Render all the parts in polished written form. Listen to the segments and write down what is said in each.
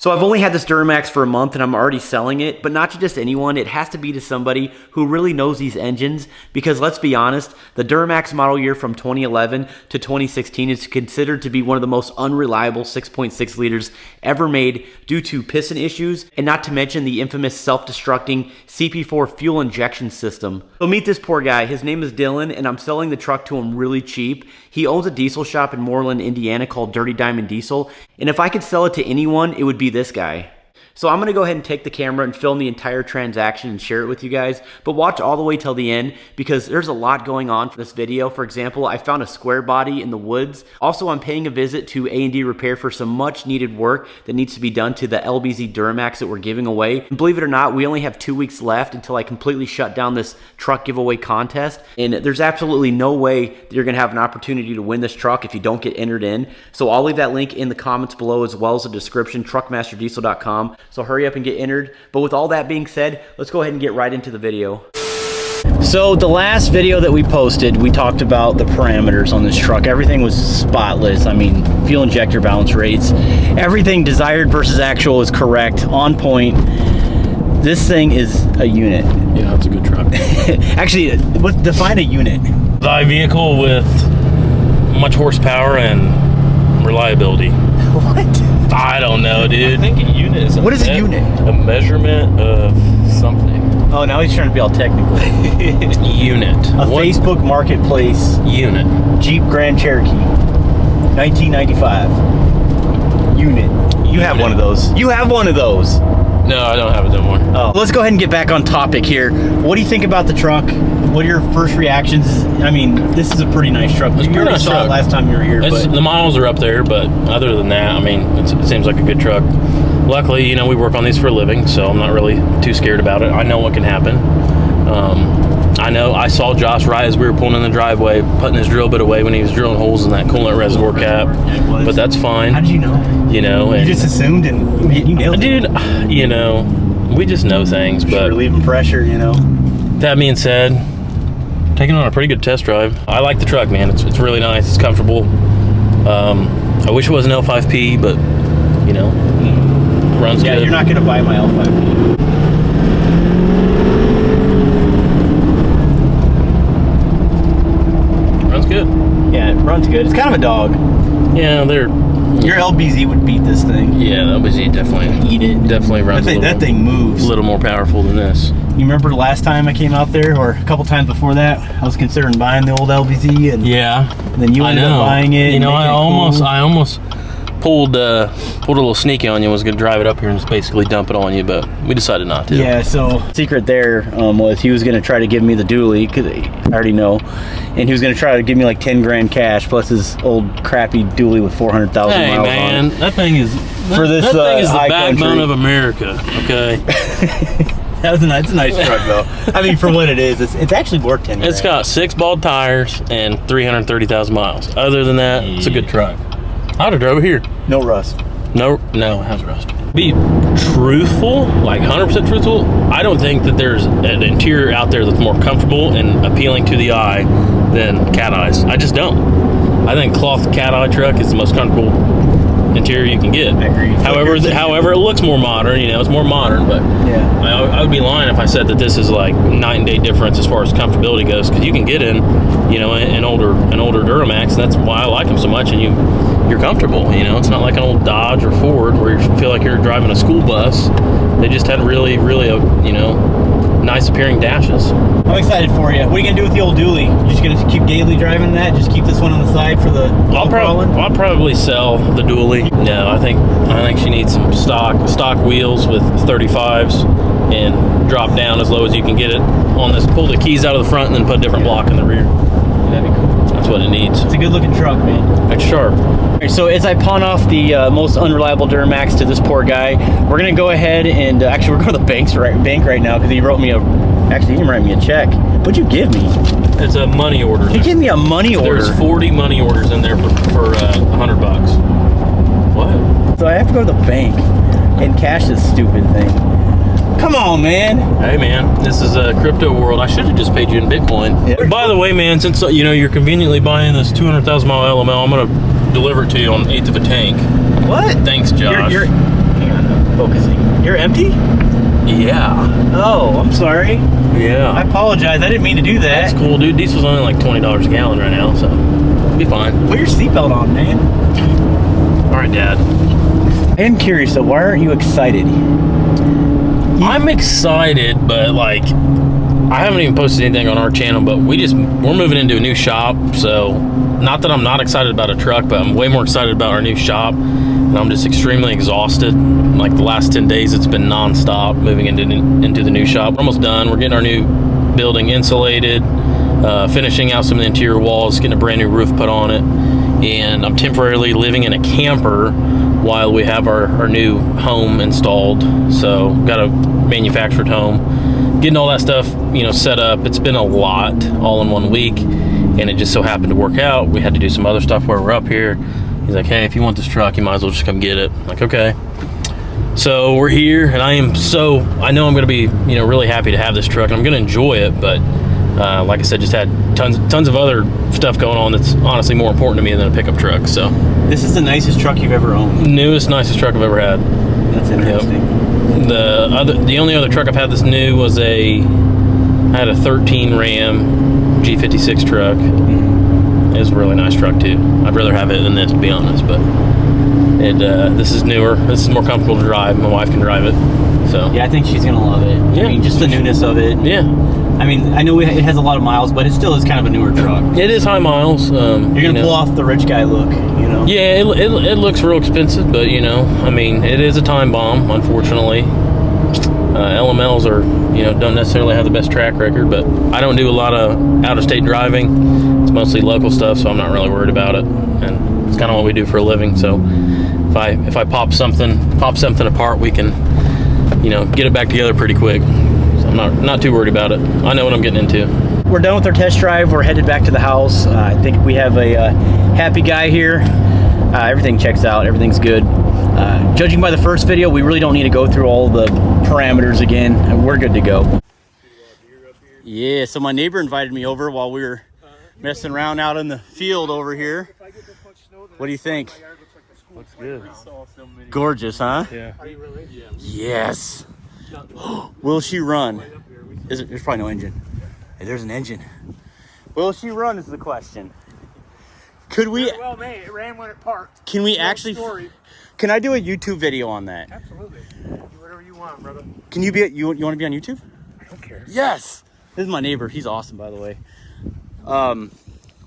So I've only had this Duramax for a month and I'm already selling it, but not to just anyone. It has to be to somebody who really knows these engines, because let's be honest, the Duramax model year from 2011 to 2016 is considered to be one of the most unreliable 6.6 liters ever made due to piston issues, and not to mention the infamous self-destructing CP4 fuel injection system. So meet this poor guy. His name is Dylan and I'm selling the truck to him really cheap. He owns a diesel shop in Moreland, Indiana called Dirty Diamond Diesel, and if I could sell it to anyone, it would be this guy. So I'm gonna go ahead and take the camera and film the entire transaction and share it with you guys, but watch all the way till the end because there's a lot going on for this video. For example, I found a square body in the woods. Also, I'm paying a visit to A&D Repair for some much needed work that needs to be done to the LBZ Duramax that we're giving away. And believe it or not, we only have 2 weeks left until I completely shut down this truck giveaway contest. And there's absolutely no way that you're gonna have an opportunity to win this truck if you don't get entered in. So I'll leave that link in the comments below as well as the description, truckmasterdiesel.com. So hurry up and get entered. But with all that being said, let's go ahead and get right into the video. So the last video that we posted, we talked about the parameters on this truck. Everything was spotless. I mean, fuel injector balance rates, everything desired versus actual is correct, on point. This thing is a unit. Yeah, it's a good truck. Actually, define a unit. The vehicle with much horsepower and reliability. What? I don't know, dude. I think a unit is What is a unit? A measurement of something. Oh, now he's trying to be all technical. Unit. A Facebook Marketplace unit. Jeep Grand Cherokee, 1995. Unit. You have one of those. You have one of those. No, I don't have it no more. Oh, let's go ahead and get back on topic here. What do you think about the truck? What are your first reactions? I mean, this is a pretty nice truck. It's a You pretty already nice saw truck. it last time you were here. But The miles are up there, but other than that, I mean, it seems like a good truck. Luckily, you know, we work on these for a living, so I'm not really too scared about it. I know what can happen. I know I saw Josh right as we were pulling in the driveway, putting his drill bit away when he was drilling holes in that coolant reservoir cap. But that's fine. how did you know? You know, and You just assumed and you nailed it. dude, you know, we just know things. Just But relieving pressure, you know. that being said, taking on a pretty good test drive. I like the truck, man. It's really nice. It's comfortable. I wish it was an L5P, but you know, runs Yeah, good. you're not gonna buy my L5P. Runs good. Yeah, it runs good. It's kind of a dog. Yeah, they're. Your LBZ would beat this thing. Yeah, that was definitely. Eat it. Definitely runs That thing moves. a little more powerful than this. You remember the last time I came out there, or a couple times before that, I was considering buying the old LBZ, and Yeah. then you ended up buying it. You know, and I almost pulled a little sneaky on you. Was gonna drive it up here and just basically dump it on you, but we decided not to. Yeah, so secret there was he was going to try to give me the dually, because I already know, and he was going to try to give me like 10 grand cash plus his old crappy dually with 400,000 Hey miles man, on it. that thing is For this, that thing is the high backbone country. of America. Okay, That's a nice truck though. I mean, for what it is, it's actually worth 10 grand. it's got 6 bald tires and 330,000 miles. Other than that, it's a good truck. I'd have drove it here. No rust. No, it has rust. Be truthful, like 100% truthful, I don't think that there's an interior out there that's more comfortable and appealing to the eye than cat eyes. I just don't. I think cloth cat eye truck is the most comfortable interior you can get. I agree. However, it looks more modern. You know, it's more modern, but Yeah. I would be lying if I said that this is like night and day difference as far as comfortability goes. Because you can get in, you know, an older Duramax, and that's why I like them so much. And you're comfortable. You know, it's not like an old Dodge or Ford where you feel like you're driving a school bus. They just had really, you know, nice appearing dashes. I'm excited for you. What are you going to do with the old dually? You just going to keep daily driving that? Just keep this one on the side for the I'll probably sell the dually. No, I think she needs some stock wheels with 35s and drop down as low as you can get it on this. Pull the keys out of the front and then put a different block in the rear. That'd be cool. That's what it needs. It's a good looking truck, man. It's sharp. Alright, so as I pawn off the most unreliable Duramax to this poor guy, we're going to go ahead and actually we're going to the bank right now because he wrote me he didn't write me a check. What'd you give me? It's a money order. He gave me a money order. There's 40 money orders in there for $100. What? So I have to go to the bank and cash this stupid thing. Come on, man. Hey, man, this is a crypto world. I should have just paid you in Bitcoin. Yeah. By the way, man, since you know you're conveniently buying this 200,000 mile LML, I'm gonna deliver it to you on 1/8 of a tank. What? Thanks, Josh. Hang on. focusing. You're empty? Yeah. Oh, I'm sorry. Yeah. I apologize. I didn't mean to do that. That's cool, dude. Diesel's only like $20 a gallon right now, so it'll be fine. Put your seatbelt on, man. All right, Dad. I am curious, though. Why aren't you excited? I'm excited, but like, I haven't even posted anything on our channel, but we're moving into a new shop, so not that I'm not excited about a truck, but I'm way more excited about our new shop, and I'm just extremely exhausted. Like the last 10 days, it's been nonstop moving into the new shop. We're almost done. We're getting our new building insulated, finishing out some of the interior walls, getting a brand new roof put on it, and I'm temporarily living in a camper while we have our new home installed. So got a manufactured home, getting all that stuff, you know, set up. It's been a lot all in 1 week, and it just so happened to work out. We had to do some other stuff while we're up here. He's like, hey, if you want this truck, you might as well just come get it. I'm like, okay. So we're here, and I know I'm gonna be, you know, really happy to have this truck, and I'm gonna enjoy it, but like I said, just had tons of other stuff going on that's honestly more important to me than a pickup truck. So this is the nicest truck you've ever owned. Newest, nicest truck I've ever had. That's interesting. Yep. The only other truck I've had that's new was I had a 13 Ram G56 truck. Mm-hmm. It was a really nice truck too. I'd rather have it than this, to be honest, but this is newer. This is more comfortable to drive. My wife can drive it. So yeah, I think she's gonna love it. Yeah. I mean, just the newness of it. Yeah. I mean, I know it has a lot of miles, but it still is kind of a newer truck. It is high miles. You're gonna pull off the rich guy look, you know? Yeah, it looks real expensive, but you know, I mean, it is a time bomb, unfortunately. LMLs don't necessarily have the best track record, but I don't do a lot of out-of-state driving. It's mostly local stuff, so I'm not really worried about it. And it's kind of what we do for a living. So if I pop something apart, we can, you know, get it back together pretty quick. So I'm not too worried about it. I know what I'm getting into. We're done with our test drive. We're headed back to the house. I think we have a happy guy here. Everything checks out. Everything's good. Judging by the first video, we really don't need to go through all the parameters again, and we're good to go. Yeah, so my neighbor invited me over while we were messing around out in the field over here. What do you think? Looks good. Gorgeous, huh? Yeah. Yes. Will she run? There's probably no engine. Hey, there's an engine. Will she run is the question. Could we? Well, mate, it ran when it parked. Can we actually? Can I do a YouTube video on that? Absolutely. Do whatever you want, brother. Can you be? You want to be on YouTube? I don't care. Yes. This is my neighbor. He's awesome, by the way.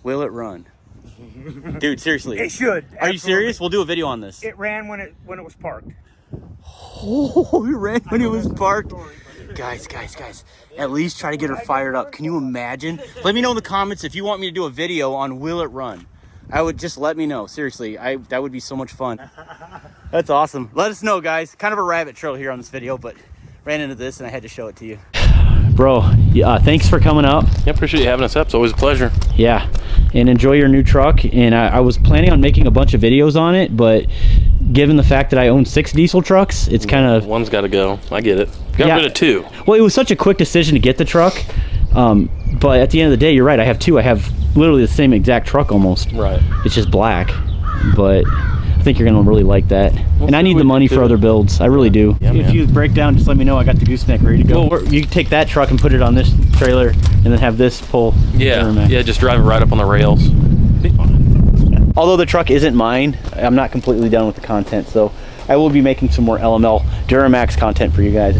Will it run? Dude, seriously. It should. Are you serious? We'll do a video on this. It ran when it was parked. Oh, it ran when it was parked. Guys, at least try to get her fired up. Can you imagine? Let me know in the comments if you want me to do a video on Will It Run. I would just let me know. Seriously, that would be so much fun. That's awesome. Let us know, guys. Kind of a rabbit trail here on this video, but ran into this and I had to show it to you. Bro, thanks for coming up. Yeah, appreciate you having us up. It's always a pleasure. Yeah, and enjoy your new truck. And I was planning on making a bunch of videos on it, but given the fact that I own 6 diesel trucks, it's kind of... One's got to go. I get it. Got rid of 2. Well, it was such a quick decision to get the truck. But at the end of the day, you're right. I have 2. I have literally the same exact truck almost. Right. It's just black. But I think you're going to really like that. And I need the money for other builds. I really do. Yeah, if you break down, just let me know. I got the gooseneck ready to go. Well, you can take that truck and put it on this trailer and then have this pull. Yeah, just drive it right up on the rails. Although the truck isn't mine, I'm not completely done with the content. So I will be making some more LML Duramax content for you guys.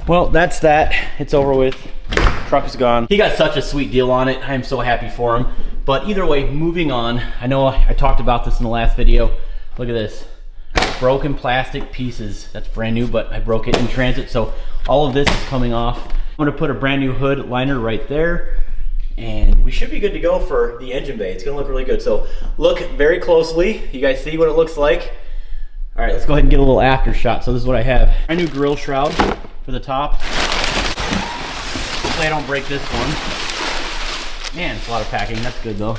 Well, that's that. It's over with. Truck is gone. He got such a sweet deal on it. I am so happy for him. But either way, moving on. I know I talked about this in the last video. Look at this. Broken plastic pieces. That's brand new, but I broke it in transit. So all of this is coming off. I'm gonna put a brand new hood liner right there. And we should be good to go for the engine bay. It's gonna look really good. So look very closely. You guys see what it looks like? All right, let's go ahead and get a little after shot. So this is what I have. Brand new grill shroud for the top. Hopefully I don't break this one. Man, it's a lot of packing. That's good though.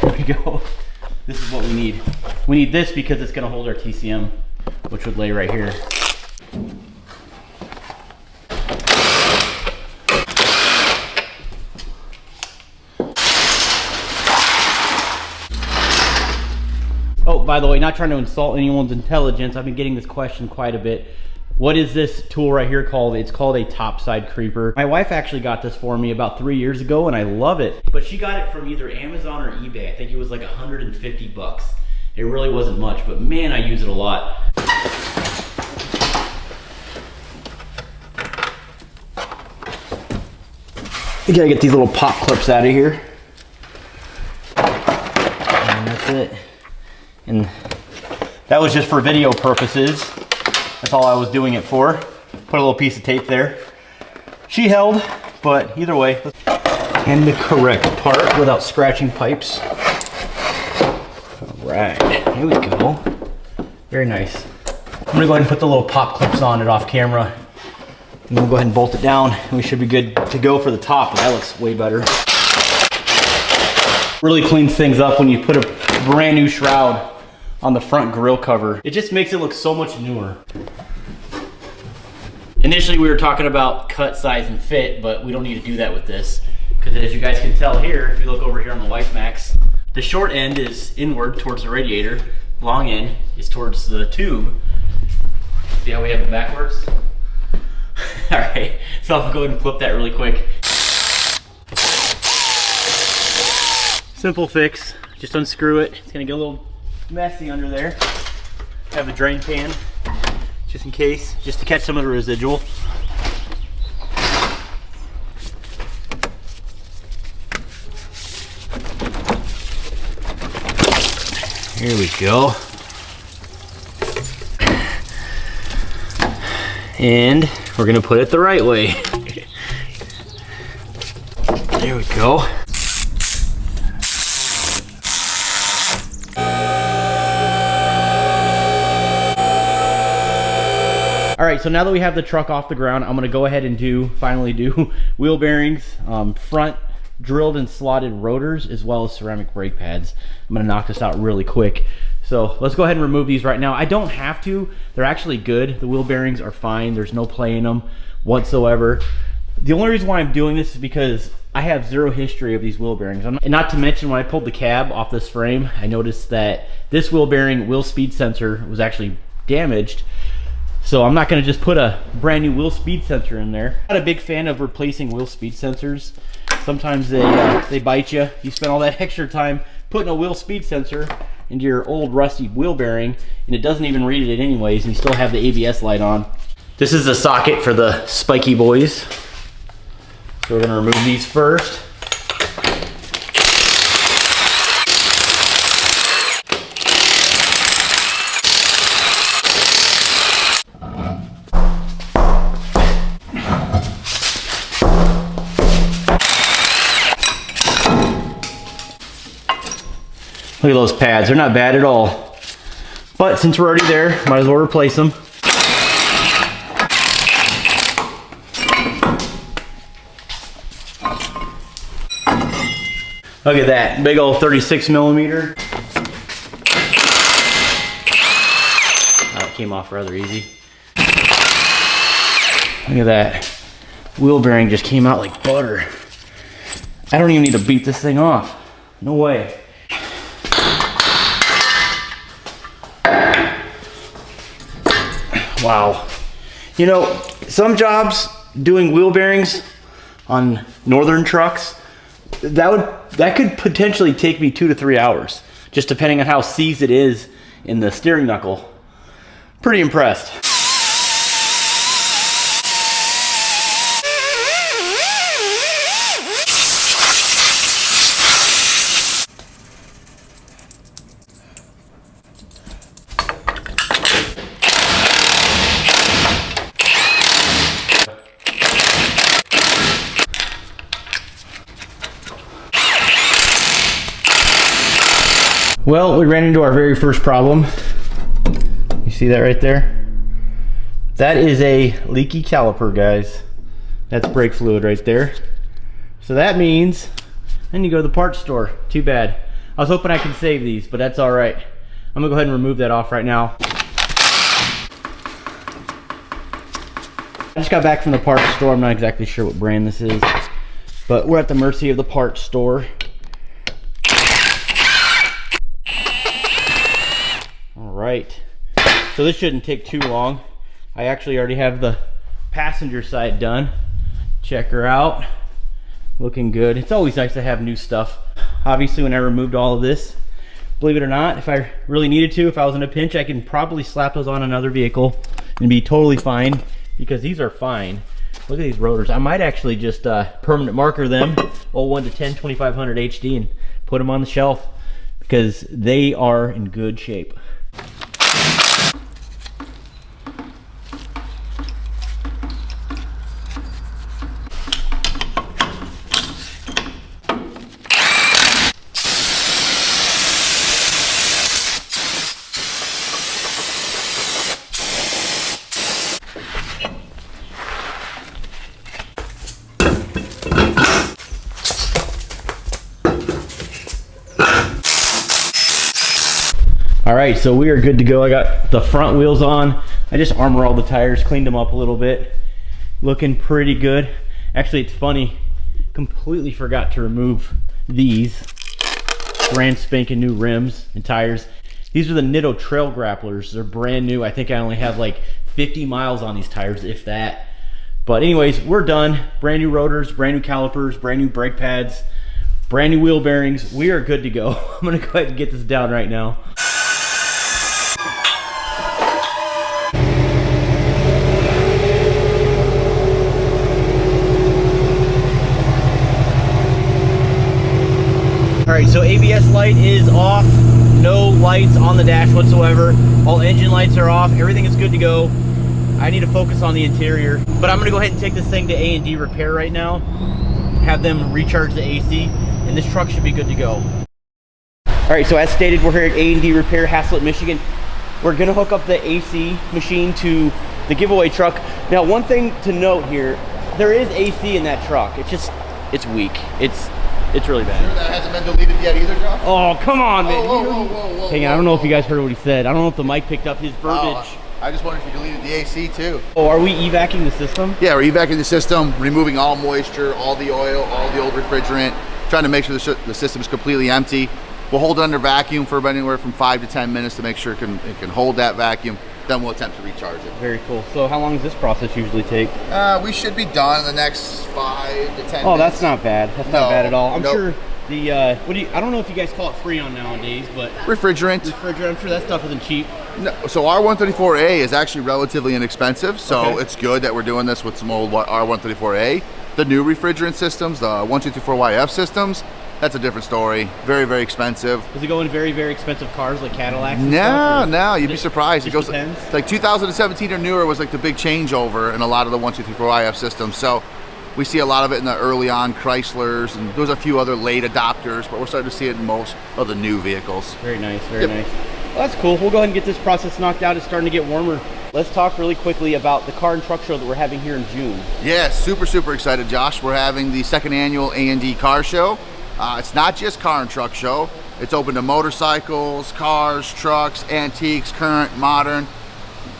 There we go. This is what we need. We need this because it's gonna hold our TCM, which would lay right here. Oh, by the way, not trying to insult anyone's intelligence, I've been getting this question quite a bit. What is this tool right here called? It's called a topside creeper. My wife actually got this for me about 3 years ago and I love it. But she got it from either Amazon or eBay. I think it was like 150 bucks. It really wasn't much, but man, I use it a lot. You gotta get these little pop clips out of here. And that's it. And that was just for video purposes. That's all I was doing it for. Put a little piece of tape there. She held, but either way. And the correct part without scratching pipes. All right, here we go. Very nice. I'm gonna go ahead and put the little pop clips on it off camera. And we'll go ahead and bolt it down. And we should be good to go for the top. That looks way better. Really cleans things up when you put a brand new shroud on the front grill cover. It just makes it look so much newer. Initially we were talking about cut, size, and fit, but we don't need to do that with this. Because as you guys can tell here, if you look over here on the LifeMax, the short end is inward towards the radiator. Long end is towards the tube. See how we have it backwards? All right, so I'll go ahead and flip that really quick. Simple fix, just unscrew it. It's gonna get a little messy under there. Have a drain pan, just in case, just to catch some of the residual. Here we go. And we're gonna put it the right way. There we go. All right, so now that we have the truck off the ground, I'm gonna go ahead and finally do wheel bearings, front drilled and slotted rotors, as well as ceramic brake pads. I'm gonna knock this out really quick. So let's go ahead and remove these right now. I don't have to, they're actually good. The wheel bearings are fine, there's no play in them whatsoever. The only reason why I'm doing this is because I have zero history of these wheel bearings. And not to mention, when I pulled the cab off this frame, I noticed that this wheel bearing wheel speed sensor was actually damaged. So I'm not gonna just put a brand new wheel speed sensor in there. I'm not a big fan of replacing wheel speed sensors. Sometimes they bite you. You spend all that extra time putting a wheel speed sensor into your old rusty wheel bearing and it doesn't even read it anyways, and you still have the ABS light on. This is the socket for the spiky boys. So we're gonna remove these first. Look at those pads, they're not bad at all. But since we're already there, might as well replace them. Look at that, big old 36 millimeter. Oh, it came off rather easy. Look at that. Wheel bearing just came out like butter. I don't even need to beat this thing off. No way. Wow. You know, some jobs doing wheel bearings on northern trucks, that could potentially take me 2 to 3 hours, just depending on how seized it is in the steering knuckle. Pretty impressed. Well, we ran into our very first problem. You see that right there? That is a leaky caliper, guys. That's brake fluid right there. So that means then you go to the parts store. Too bad. I was hoping I could save these, but that's all right. I'm gonna go ahead and remove that off right now. I just got back from the parts store. I'm not exactly sure what brand this is, but we're at the mercy of the parts store. right. So this shouldn't take too long. I actually already have the passenger side done. Check her out. Looking good. It's always nice to have new stuff. Obviously, when I removed all of this, believe it or not, if I really needed to, if I was in a pinch, I can probably slap those on another vehicle and be totally fine, because these are fine. Look at these rotors. I might actually just permanent marker them 01 to 10 2500 HD and put them on the shelf, because they are in good shape. All right, so we are good to go. I got the front wheels on. I just armor all the tires, cleaned them up a little bit. Looking pretty good. Actually, it's funny, completely forgot to remove these brand spanking new rims and tires. These are the Nitto Trail Grapplers. They're brand new. I think I only have like 50 miles on these tires, if that. But anyways, we're done. Brand new rotors, brand new calipers, brand new brake pads, brand new wheel bearings. We are good to go. I'm gonna go ahead and get this down right now. All right, so ABS light is off. No lights on the dash whatsoever. All engine lights are off. Everything is good to go. I need to focus on the interior, but I'm gonna go ahead and take this thing to A&D repair right now, have them recharge the AC, and this truck should be good to go. All right, so as stated, we're here at A&D Repair, Haslett, Michigan. We're gonna hook up the AC machine to the giveaway truck. Now, one thing to note here, there is AC in that truck. It's weak. It's really bad. Sure that hasn't been deleted yet either, Josh? Oh, come on, man. Whoa. Hang on, I don't know if you guys heard what he said. I don't know if the mic picked up his verbiage. I just wondered if you deleted the AC too. Oh, are we evacuating the system? Yeah, we're evacuating the system, removing all moisture, all the oil, all the old refrigerant, trying to make sure the system is completely empty. We'll hold it under vacuum for about anywhere from 5 to 10 minutes to make sure it can hold that vacuum. Then we'll attempt to recharge it. Very cool. So how long does this process usually take? We should be done in the next 5 to 10 minutes. Oh, that's not bad. That's not bad at all. I'm nope. sure the, I don't know if you guys call it Freon nowadays, but Refrigerant. I'm sure that stuff isn't cheap. No, so R134A is actually relatively inexpensive, so Okay. it's good that we're doing this with some old R134A. The new refrigerant systems, the 1234YF systems, that's a different story. Very, very expensive. Does it go in very, very expensive cars like Cadillacs and stuff? No, you'd be surprised. It just goes depends? like 2017 or newer was like the big changeover in a lot of the 1234YF systems. So we see a lot of it in the early on Chryslers, and there's a few other late adopters, but we're starting to see it in most of the new vehicles. Very nice, very nice. Well, that's cool. We'll go ahead and get this process knocked out. It's starting to get warmer. Let's talk really quickly about the car and truck show that we're having here in June. Yeah, super excited, Josh. We're having the second annual A&D car show. It's not just car and truck show. It's open to motorcycles, cars, trucks, antiques, current, modern.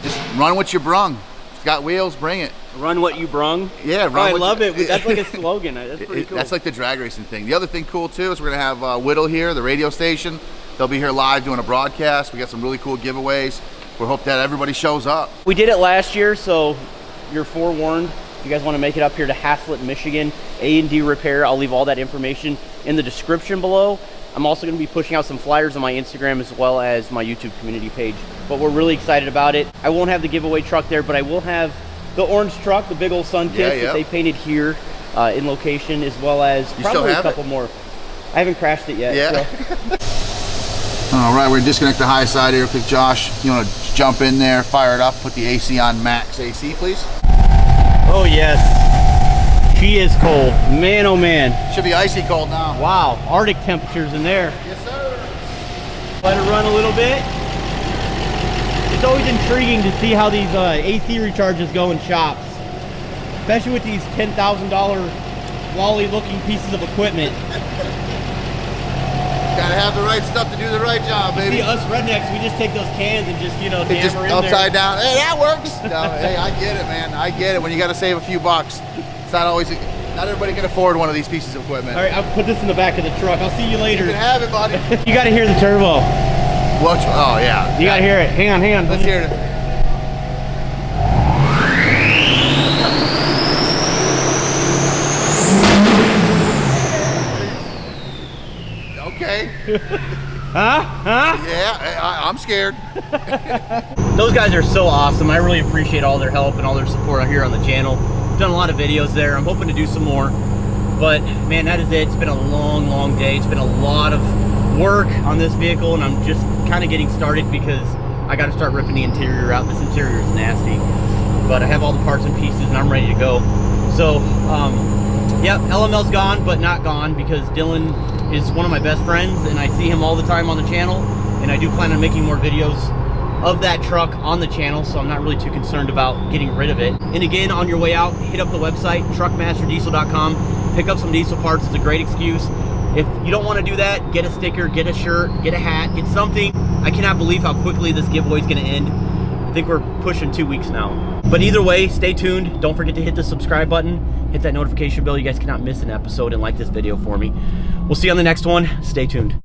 Just run what you brung. If it's got wheels, bring it. Run what you brung? Yeah, run I what love you- it. That's like a slogan. That's pretty cool. That's like the drag racing thing. The other thing cool too is we're gonna have Whittle here, the radio station. They'll be here live doing a broadcast. We got some really cool giveaways. We hope that everybody shows up. We did it last year, so you're forewarned. If you guys want to make it up here to Haslett, Michigan, A&D Repair, I'll leave all that information in the description below. I'm also going to be pushing out some flyers on my Instagram as well as my YouTube community page. But we're really excited about it. I won't have the giveaway truck there, but I will have the orange truck, the big old sun kiss that they painted here in location, as well as probably a couple more. I haven't crashed it yet. Yeah. So. All right, we're gonna disconnect the high side here. Quick, Josh, you want to jump in there, fire it up, put the AC on max AC, please? Oh yes, she is cold. Man, oh man. Should be icy cold now. Wow, Arctic temperatures in there. Yes, sir. Let it run a little bit. It's always intriguing to see how these AC recharges go in shops, especially with these $10,000 Wally-looking pieces of equipment. Gotta have the right stuff to do the right job, baby. See, us rednecks, we just take those cans and just, It hammer just in upside there. down. Hey, that works. No, hey, I get it, man. I get it. When you got to save a few bucks, it's not always. Not everybody can afford one of these pieces of equipment. All right, I'll put this in the back of the truck. I'll see you later. You can have it, buddy. You got to hear the turbo. What's, oh yeah. You gotta hear it. Hang on, hang on. Let's hear it. Okay. Huh? Yeah, I'm scared. Those guys are so awesome. I really appreciate all their help and all their support out here on the channel. I've done a lot of videos there. I'm hoping to do some more. But man, that is it. It's been a long, long day. It's been a lot of work on this vehicle, and I'm just kind of getting started because I got to start ripping the interior out. This interior is nasty, but I have all the parts and pieces and I'm ready to go. So yeah, LML's gone, but not gone, because Dylan is one of my best friends and I see him all the time on the channel, and I do plan on making more videos of that truck on the channel, so I'm not really too concerned about getting rid of it. And again, on your way out, hit up the website, truckmasterdiesel.com. Pick up some diesel parts. It's a great excuse. If you don't want to do that, get a sticker, get a shirt, get a hat, get something. I cannot believe how quickly this giveaway is going to end. I think we're pushing 2 weeks now. But either way, stay tuned. Don't forget to hit the subscribe button, hit that notification bell. You guys cannot miss an episode, and like this video for me. We'll see you on the next one. Stay tuned.